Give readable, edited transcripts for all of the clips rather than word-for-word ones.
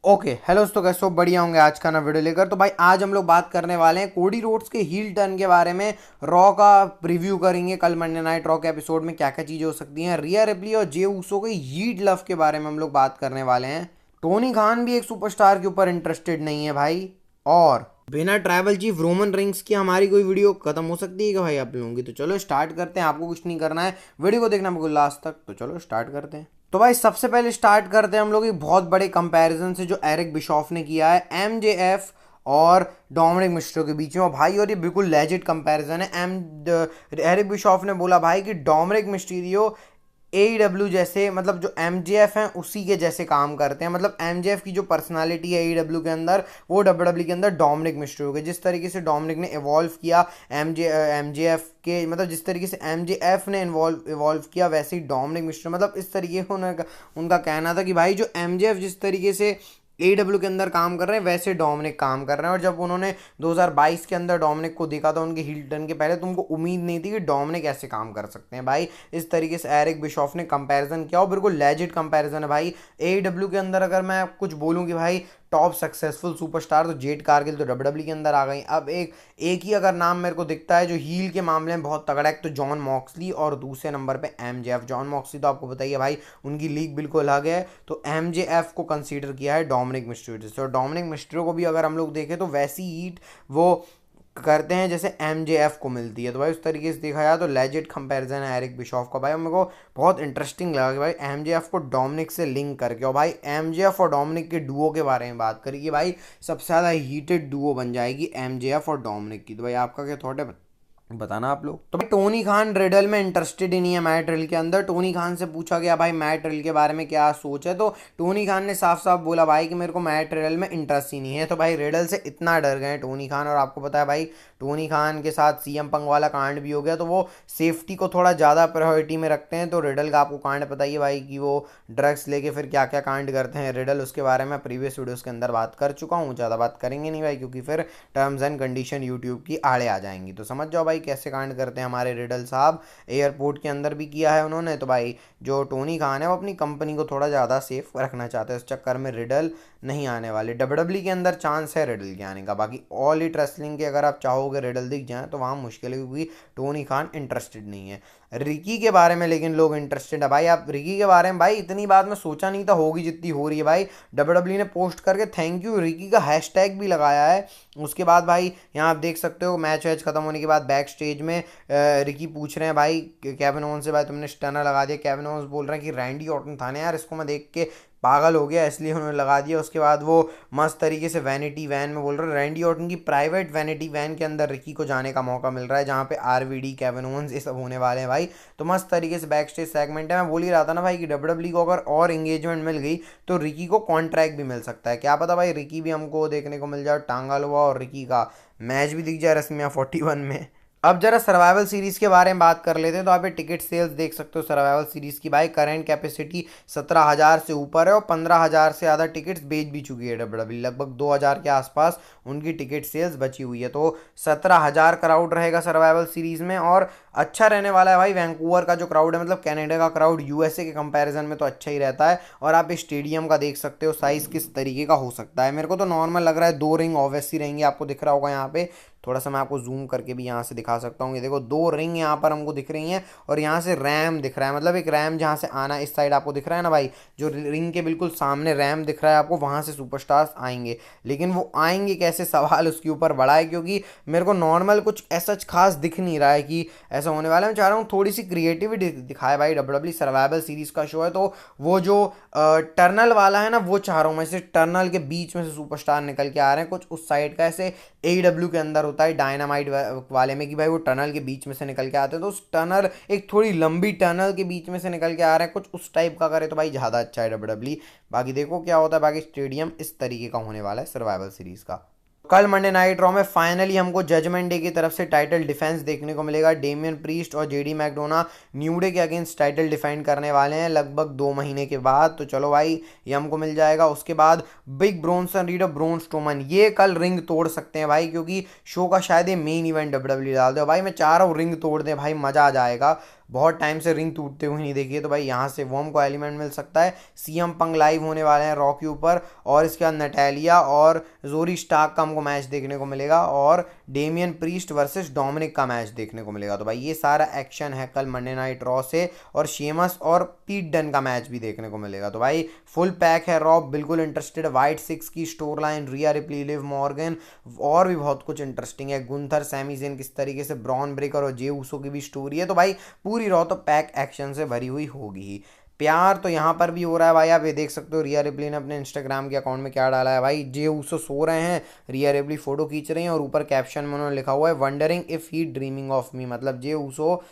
Okay hello दोस्तों, कैसे हो? बढ़िया होंगे। आज का ना वीडियो लेकर तो भाई आज हम लोग बात करने वाले हैं कोडी रोड्स के हील टर्न के बारे में। रॉ का रिव्यू करेंगे। कल मंडे नाइट रॉ के एपिसोड में क्या क्या चीज़ें हो सकती हैं। रिया रिप्ली और जे ऊसो के हीट लव के बारे में हम लोग बात करने वाले हैं। टोनी खान भी एक सुपरस्टार के ऊपर इंटरेस्टेड नहीं है भाई। और बिना ट्राइबल चीफ रोमन रिंग्स की हमारी कोई वीडियो खत्म हो सकती है क्या भाई आप लोगों की? तो चलो स्टार्ट करते हैं। आपको कुछ नहीं करना है, वीडियो को देखना बिल्कुल लास्ट तक। तो चलो स्टार्ट करते हैं। तो भाई सबसे पहले स्टार्ट करते हैं हम लोग एक बहुत बड़े कंपैरिजन से जो एरिक बिशॉफ ने किया है एमजेएफ और डोमिनिक मिस्ट्रियो के बीच में। और भाई और ये बिल्कुल लेजिट कंपैरिजन है। एरिक बिशॉफ ने बोला भाई कि डोमिनिक मिस्टीरियो एईडब्ल्यू जैसे, मतलब जो एमजेएफ हैं उसी के जैसे काम करते हैं। मतलब एमजेएफ की जो पर्सनालिटी है एईडब्ल्यू के अंदर, वो डब्ल्यूडब्ल्यू के अंदर डोमिनिक मिस्ट्रियो के, जिस तरीके से डोमिनिक ने इवॉल्व किया एमजेएफ के, मतलब जिस तरीके से एमजेएफ ने इवॉल्व किया वैसे ही डोमिनिक मिस्ट्रियो, मतलब इस तरीके से उनका कहना था कि भाई जो एमजेएफ जिस तरीके से एडब्ल्यू के अंदर काम कर रहे हैं वैसे डोमिनिक काम कर रहे हैं। और जब उन्होंने 2022 के अंदर डोमिनिक को देखा था उनके हील टर्न के पहले, तो उनको उम्मीद नहीं थी कि डोमिनिक ऐसे काम कर सकते हैं भाई। इस तरीके से एरिक बिशॉफ ने कंपैरिजन किया और बिल्कुल लेजिट कंपैरिजन है भाई। एडब्ल्यू के अंदर अगर मैं कुछ बोलूँ कि भाई टॉप सक्सेसफुल सुपरस्टार, तो जेड कारगिल तो डब्ल्यूडब्ल्यू के अंदर आ गई। अब एक ही अगर नाम मेरे को दिखता है जो हील के मामले में बहुत तगड़ा है, तो जॉन मॉक्सली और दूसरे नंबर पे एमजेएफ। जॉन मॉक्सली तो आपको बताइए भाई उनकी लीग बिल्कुल अलग है। तो एमजेएफ को कंसीडर किया है डोमिनिक मिस्ट्रियो से। और डोमिनिक मिस्ट्रियो को भी अगर हम लोग देखें तो वैसी हीट वो करते हैं जैसे एमजेएफ को मिलती है। तो भाई उस तरीके से देखा जाए तो लेजिट कंपैरिजन है एरिक बिशॉफ का। भाई मेरे को बहुत इंटरेस्टिंग लगा कि भाई एमजेएफ को डोमिनिक से लिंक करके, और भाई एमजेएफ और डोमिनिक के डुओ के बारे में बात करी कि भाई सबसे ज़्यादा हीटेड डुओ बन जाएगी एमजेएफ और डोमिनिक की। तो भाई आपका क्या थॉट है बताना आप लोग। तो भाई टोनी खान रिडल में इंटरेस्टेड ही नहीं है मैट रिडल के अंदर। टोनी खान से पूछा गया भाई मैट रिडल के बारे में क्या सोच है, तो टोनी खान ने साफ साफ बोला भाई कि मेरे को मैट रिडल में इंटरेस्ट ही नहीं है। तो भाई रिडल से इतना डर गए टोनी खान। और आपको पता है भाई टोनी खान के साथ सीएम पंग वाला कांड भी हो गया, तो वो सेफ्टी को थोड़ा ज़्यादा प्रायोरिटी में रखते हैं। तो रिडल का आपको कांड पता ही है भाई कि वो ड्रग्स लेके फिर क्या क्या कांड करते हैं रिडल। उसके बारे में प्रीवियस वीडियोज़ के अंदर बात कर चुका हूँ, ज़्यादा बात करेंगे नहीं भाई क्योंकि फिर टर्म्स एंड कंडीशन यूट्यूब की आड़े आ जाएंगी। तो समझ जाओ भाई कैसे कांड करते हैं हमारे रिडल साहब। एयरपोर्ट के अंदर भी किया है उन्होंने। तो भाई जो टोनी खान है वो अपनी कंपनी को थोड़ा ज़्यादा सेफ रखना चाहते हैं, इस चक्कर में रिडल नहीं आने वाले। डब्ल्यूडब्ल्यू के अंदर चांस है रिडल के आने का। बाकी ऑल इट रेसलिंग के अगर आप चाहोगे रिडल दिख जाए तो वहाँ मुश्किल है क्योंकि टोनी खान इंटरेस्टेड नहीं है। रिकी के बारे में लेकिन लोग इंटरेस्टेड है भाई। आप रिकी के बारे में भाई इतनी बात मैं सोचा नहीं था होगी जितनी हो रही है भाई। डब्ल्यूडब्ल्यू ने पोस्ट करके थैंक यू रिकी का हैशटैग भी लगाया है। उसके बाद भाई यहाँ आप देख सकते हो मैच वैच खत्म होने के बाद बैक स्टेज में रिकी पूछ रहे हैं भाई केविन ओवन से, भाई तुमने स्टनर लगा दिया। केविन ओवन बोल रहे हैं कि रैंडी ऑर्टन था ना यार, इसको मैं देख के पागल हो गया इसलिए उन्होंने लगा दिया। उसके बाद वो मस्त तरीके से वैनिटी वैन में बोल रहे हैं, रैंडी ऑर्टन की प्राइवेट वैनिटी वैन के अंदर रिकी को जाने का मौका मिल रहा है जहाँ पे आरवीडी केविन ओवंस ये सब होने वाले हैं भाई। तो मस्त तरीके से बैक स्टेज सेगमेंट है। मैं बोल ही रहा था ना भाई कि डब्ल्यूडब्ल्यू को अगर और एंगेजमेंट मिल गई तो रिकी को कॉन्ट्रैक्ट भी मिल सकता है। क्या पता भाई रिकी भी हमको देखने को मिल जाए, टांगा लोवा और रिकी का मैच भी दिख जाए रसमिया 41 में। अब जरा सर्वाइवल सीरीज के बारे में बात कर लेते हैं। तो आप ये टिकट सेल्स देख सकते हो सर्वाइवल सीरीज की भाई। करंट कैपेसिटी 17,000 से ऊपर है और 15,000 से ज़्यादा टिकट्स बेच भी चुकी है डब्ल्यूडब्ल्यू। लगभग 2,000 के आसपास उनकी टिकट सेल्स बची हुई है। तो 17,000 क्राउड रहेगा सर्वाइवल सीरीज में और अच्छा रहने वाला है भाई। वैंकूवर का जो क्राउड है, मतलब कनाडा का क्राउड यूएसए के कंपैरिजन में तो अच्छा ही रहता है। और आप इस स्टेडियम का देख सकते हो साइज़ किस तरीके का हो सकता है। मेरे को तो नॉर्मल लग रहा है। 2 रिंग ऑब्वियसली रहेंगी, आपको दिख रहा होगा यहाँ पे। थोड़ा सा मैं आपको जूम करके भी यहाँ से दिखा सकता हूँ। ये देखो 2 रिंग यहाँ पर हमको दिख रही हैं और यहाँ से रैम दिख रहा है। मतलब एक रैम जहाँ से आना इस साइड आपको दिख रहा है ना भाई, जो रिंग के बिल्कुल सामने रैम दिख रहा है आपको, वहाँ से सुपरस्टार्स आएंगे। लेकिन वो आएंगे कैसे, सवाल उसके ऊपर बड़ा है क्योंकि मेरे को नॉर्मल कुछ ऐसा खास दिख नहीं रहा है कि ऐसा होने वाला है। मैं चाह रहा हूँ थोड़ी सी क्रिएटिविटी दिखाए भाई। डब्ल्यूडब्ल्यू सर्वाइवल सीरीज का शो है तो वो जो टर्नल वाला है ना वो चाह रहा हूँ मैं, टर्नल के बीच में से सुपरस्टार निकल के आ रहे हैं कुछ उस साइड का। ऐसे एडब्ल्यू के अंदर होता है डायनामाइट वाले में कि भाई वो टनल के बीच में से निकल के आते हैं, तो उस टनल एक थोड़ी लंबी टनल के बीच में से निकल के आ रहे हैं कुछ उस टाइप का करे तो भाई ज़्यादा अच्छा है डब्ल्यूडब्ल्यू। बाकी देखो क्या होता है। बाकी स्टेडियम इस तरीके का होने वाला है सर्वाइवल सीरीज का। कल मंडे नाइट रॉ में फाइनली हमको जजमेंट डे की तरफ से टाइटल डिफेंस देखने को मिलेगा। डेमियन प्रीस्ट और जेडी मैकडोना न्यू डे के अगेंस्ट टाइटल डिफेंड करने वाले हैं लगभग 2 महीने के बाद। तो चलो भाई ये हमको मिल जाएगा। उसके बाद बिग ब्रोनसन रीड और ब्रोन स्ट्रोमन ये कल रिंग तोड़ सकते हैं भाई क्योंकि शो का शायद ये मेन इवेंट डब्ल्यूडब्ल्यू डाल दो भाई। मैं चाह रहा हूँ रिंग तोड़ दें भाई, मज़ा आ जाएगा। बहुत टाइम से रिंग टूटते हुए नहीं देखी है, तो भाई यहाँ से वॉर्म को एलिमेंट मिल सकता है। सीएम पंग लाइव होने वाले हैं रॉ के ऊपर, और इसके बाद नटालिया और जोरी स्टार्क का हमको मैच देखने को मिलेगा, और डेमियन प्रीस्ट वर्सेस डोमिनिक का मैच देखने को मिलेगा। तो भाई ये सारा एक्शन है कल मंडे नाइट रॉ से, और शेमस और पीट डन का मैच भी देखने को मिलेगा। तो भाई फुल पैक है रॉ, बिल्कुल इंटरेस्टेड। वाइट सिक्स की स्टोर लाइन, रिया रिप्ली, लिव मॉर्गन, और भी बहुत कुछ इंटरेस्टिंग है। गुंथर, सैमी ज़ेन किस तरीके से, ब्रॉन ब्रेकर और जे ऊसो की भी स्टोरी है। तो भाई पूरी रॉ तो पैक एक्शन से भरी हुई होगी ही। प्यार तो यहाँ पर भी हो रहा है भाई, आप ये देख सकते हो। रिया रिप्ली ने अपने इंस्टाग्राम के अकाउंट में क्या डाला है भाई, जे ऊसो सो रहे हैं, रिया रिप्ली फोटो खींच रही हैं, और ऊपर कैप्शन में उन्होंने लिखा हुआ है wondering if he dreaming of me, मतलब जे ऊसो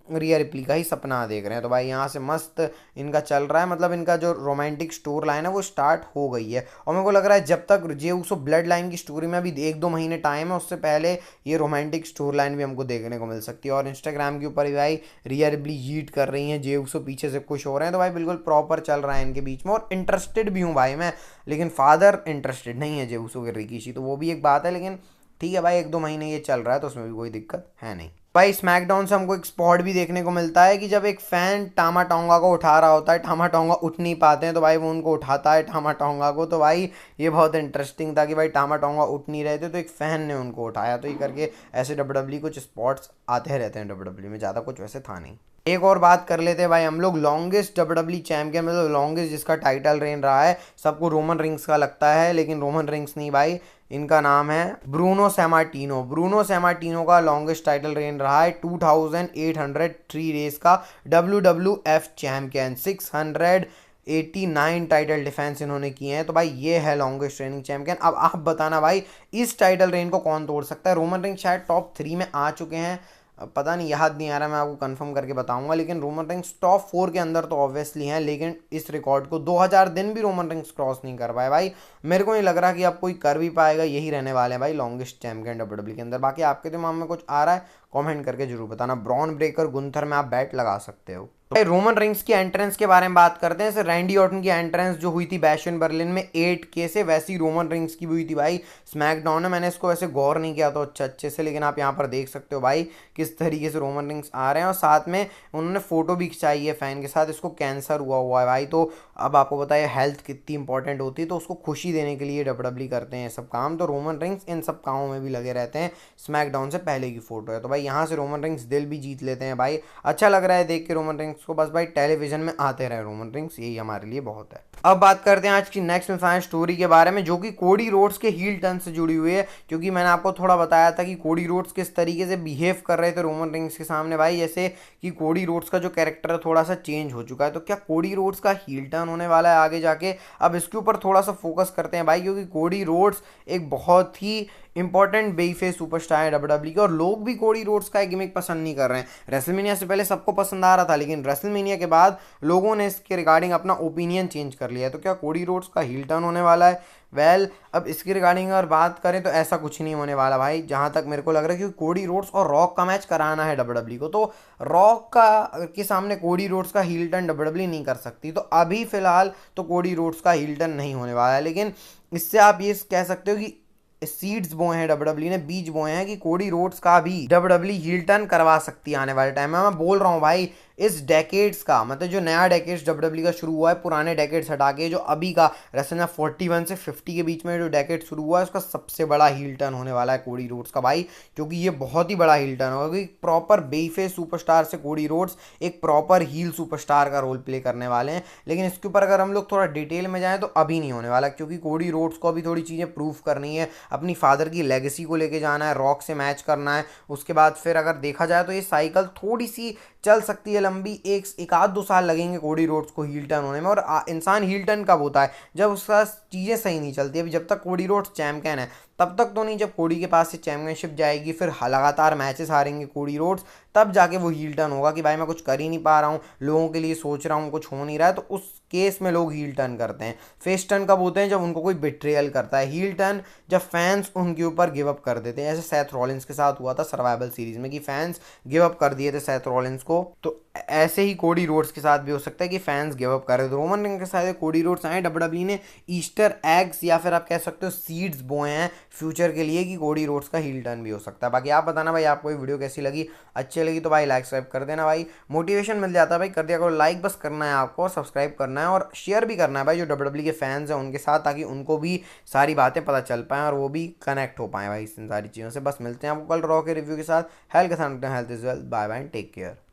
रिया रिप्ली का ही सपना देख रहे हैं। तो भाई यहाँ से मस्त इनका चल रहा है, मतलब इनका जो रोमांटिक स्टोर लाइन है वो स्टार्ट हो गई है। और मेरे को लग रहा है जब तक जे ऊसो ब्लड लाइन की स्टोरी में अभी 1-2 महीने टाइम है, उससे पहले ये रोमांटिक स्टोर लाइन भी हमको देखने को मिल सकती है। और इंस्टाग्राम के ऊपर भी भाई रिया रिप्ली जीट कर रही हैं, जे ऊसो पीछे से खुश हो रहे हैं। तो भाई बिल्कुल प्रॉपर चल रहा है इनके बीच में, और इंटरेस्टेड भी हूँ भाई मैं, लेकिन फादर इंटरेस्टेड नहीं है जे ऊसो के रिकीशी, तो वो भी एक बात है। लेकिन ठीक है भाई, 1-2 महीने ये चल रहा है तो उसमें भी कोई दिक्कत है नहीं। भाई स्मैकडाउन से हमको एक स्पॉट भी देखने को मिलता है कि जब एक फैन टामा टोंगा को उठा रहा होता है, टामा टोंगा उठ नहीं पाते हैं, तो भाई वो उनको उठाता है टामा टोंगा को। तो भाई ये बहुत इंटरेस्टिंग था कि भाई टामा टोंगा उठ नहीं रहे थे तो एक फैन ने उनको उठाया। तो ये करके ऐसे डब्ल्यूडब्ल्यू कुछ स्पॉट्स आते रहते हैं डब्ल्यूडब्ल्यू में, ज़्यादा कुछ वैसे था नहीं। एक और बात कर लेते हैं भाई हम लोग, लॉन्गेस्ट डब्ल्यूडब्ल्यू चैंपियन, मतलब लॉन्गेस्ट जिसका टाइटल रेन रहा है, सबको रोमन रिंग्स का लगता है, लेकिन रोमन रिंग्स नहीं भाई, इनका नाम है ब्रूनो सैमार्टिनो। ब्रूनो सैमार्टिनो का लॉन्गेस्ट टाइटल रेन रहा है 2803 डेज का WWF चैंपियन, 689 टाइटल डिफेंस इन्होंने किए हैं। तो भाई ये है लॉन्गेस्ट रेनिंग चैंपियन। अब आप बताना भाई इस टाइटल रेन को कौन तोड़ सकता है। रोमन रिंग्स शायद टॉप 3 में आ चुके हैं, पता नहीं, याद नहीं आ रहा, मैं आपको कंफर्म करके बताऊंगा। लेकिन रोमन रिंग्स टॉप 4 के अंदर तो ऑब्वियसली हैं, लेकिन इस रिकॉर्ड को 2000 दिन भी रोमन रिंग्स क्रॉस नहीं कर पाए भाई। मेरे को नहीं लग रहा कि अब कोई कर भी पाएगा, यही रहने वाले हैं भाई लॉन्गेस्ट चैंपियन डब्ल्यूडब्ल्यू के अंदर। बाकी आपके दिमाग में कुछ आ रहा है कमेंट करके जरूर बताना। ब्रॉन ब्रेकर, गुंथर में आप बैट लगा सकते हो। भाई रोमन रिंग्स की एंट्रेंस के बारे में बात करते हैं। जैसे रैंडी ऑर्टन की एंट्रेंस जो हुई थी बैश इन बर्लिन में 8K से, वैसी रोमन रिंग्स की भी हुई थी भाई स्मैकडाउन में। मैंने इसको वैसे गौर नहीं किया तो अच्छे से, लेकिन आप यहाँ पर देख सकते हो भाई किस तरीके से रोमन रिंग्स आ रहे हैं। और साथ में उन्होंने फोटो भी खिंचाई है फैन के साथ। इसको कैंसर हुआ है भाई, तो अब आपको पता है हेल्थ कितनी इंपॉर्टेंट होती है, तो उसको खुशी देने के लिए डब्ल्यूडब्ल्यू करते हैं सब काम। तो रोमन रिंग्स इन सब कामों में भी लगे रहते हैं। स्मैकडाउन से पहले की फोटो है, तो भाई यहाँ से रोमन रिंग्स दिल भी जीत लेते हैं भाई। अच्छा लग रहा है देख के रोमन रिंग्स को, बस भाई टेलीविजन में आते रहे रोमन रिंग्स, यही हमारे लिए बहुत है। अब बात करते हैं आज की नेक्स्ट मैच स्टोरी के बारे में, जो कि कोडी रोड्स के हील टर्न से जुड़ी हुई है। क्योंकि मैंने आपको थोड़ा बताया था कि कोडी रोड्स किस तरीके से बिहेव कर रहे थे रोमन रिंग्स के सामने भाई, जैसे कि कोडी रोड्स का जो कैरेक्टर है थोड़ा सा चेंज हो चुका है। तो क्या कोडी रोड्स का हील टर्न होने वाला है आगे जाके, अब इसके ऊपर थोड़ा सा फोकस करते हैं भाई। क्योंकि कोडी रोड्स एक बहुत ही इंपॉर्टेंट बेफेस सुपरस्टार है डब्ल्यूडब्ल्यू के, और लोग भी कोडी रोड्स का एक गिमिक पसंद नहीं कर रहे हैं। रेसलमेनिया से पहले सबको पसंद आ रहा था, लेकिन रेसलमेनिया के बाद लोगों ने इसके रिगार्डिंग अपना ओपिनियन चेंज कर लिया है। तो क्या कोडी रोड्स का हील टर्न होने वाला है? वेल अब इसके रिगार्डिंग अगर बात करें तो ऐसा कुछ नहीं होने वाला भाई, जहां तक मेरे को लग रहा है। क्योंकि कोडी रोड्स और रॉक का मैच कराना है डब्ल्यूडब्ल्यू को, तो रॉक का के सामने कोडी रोड्स का हील टर्न डब्ल्यूडब्ल्यू नहीं कर सकती। तो अभी फिलहाल तो कोडी रोड्स का हील टर्न नहीं होने वाला है, लेकिन इससे आप ये कह सकते हो कि सीड्स बोए हैं डब्ल्यूडब्ल्यू ने, बीज बोए हैं कि कोडी रोड्स का भी डब्ल्यूडब्ल्यू हील टर्न करवा सकती है आने वाले टाइम में। मैं बोल रहा हूँ भाई इस डेकेड्स का, मतलब जो नया डेकेड्स डब्ल्यूडब्ल्यू का शुरू हुआ है, पुराने डेकेड्स हटा के जो अभी का रेसलमेनिया 41 से 50 के बीच में जो डेकेड शुरू हुआ है, उसका सबसे बड़ा हील टर्न होने वाला है कोडी रोड्स का भाई। क्योंकि ये बहुत ही बड़ा हील टर्न होगा, क्योंकि प्रॉपर बेफेस सुपरस्टार से कोडी रोड्स एक प्रॉपर हील सुपरस्टार का रोल प्ले करने वाले हैं। लेकिन इसके ऊपर अगर हम लोग थोड़ा डिटेल में जाएं तो अभी नहीं होने वाला, क्योंकि कोडी रोड्स को अभी थोड़ी चीज़ें प्रूव करनी है, अपनी फादर की लेगेसी को लेके जाना है, रॉक से मैच करना है। उसके बाद फिर अगर देखा जाए तो ये साइकिल थोड़ी सी चल सकती है लंबी, एक आध 2 साल लगेंगे कोडी रोड्स को हील टर्न होने में। और इंसान हील टर्न कब होता है? जब उसका चीज़ें सही नहीं चलती। अभी जब तक कोडी रोड्स चैंपियन है तब तक तो नहीं, जब कोडी के पास से चैंपियनशिप जाएगी, फिर लगातार मैचेस हारेंगे कोडी रोड्स, तब जाके वो हील टर्न होगा कि भाई मैं कुछ कर ही नहीं पा रहा हूँ, लोगों के लिए सोच रहा हूँ, कुछ हो नहीं रहा है। तो उस केस में लोग हील टर्न करते हैं। फेस टर्न कब होते हैं? जब उनको कोई बिट्रेयल करता है। हील टर्न जब फैंस उनके ऊपर गिव अप कर देते हैं, जैसे सेथ रॉलिंस के साथ हुआ था सर्वाइवल सीरीज में, कि फैंस गिव अप कर दिए थे सेथ रॉलिंस को को। तो ऐसे ही कोडी रोड्स के साथ भी हो सकता है कि फैंस गिव अप करें। तो रोमन रेंस के साथ कोडी रोड्स आए, डब्ल्यूडब्ल्यू ने ईस्टर एग्स या फिर आप कह सकते हो सीड्स बोए हैं फ्यूचर के लिए कि कोडी रोड्स का हील टर्न भी हो सकता है। बाकी आप बताना भाई आपको ये वीडियो कैसी लगी, अच्छी लगी तो भाई लाइक सब्सक्राइब कर देना भाई, मोटिवेशन मिल जाता है भाई, कर दिया करो लाइक, बस करना है आपको और सब्सक्राइब करना है और शेयर भी करना है भाई जो डब्ल्यूडब्ल्यू के फैंस हैं उनके साथ, ताकि उनको भी सारी बातें पता चल पाएँ और वो भी कनेक्ट हो पाएँ भाई इन सारी चीज़ों से। बस मिलते हैं आपको कल रॉ के रिव्यू के साथ। हेल्थ के साथ health is well, bye bye, take care.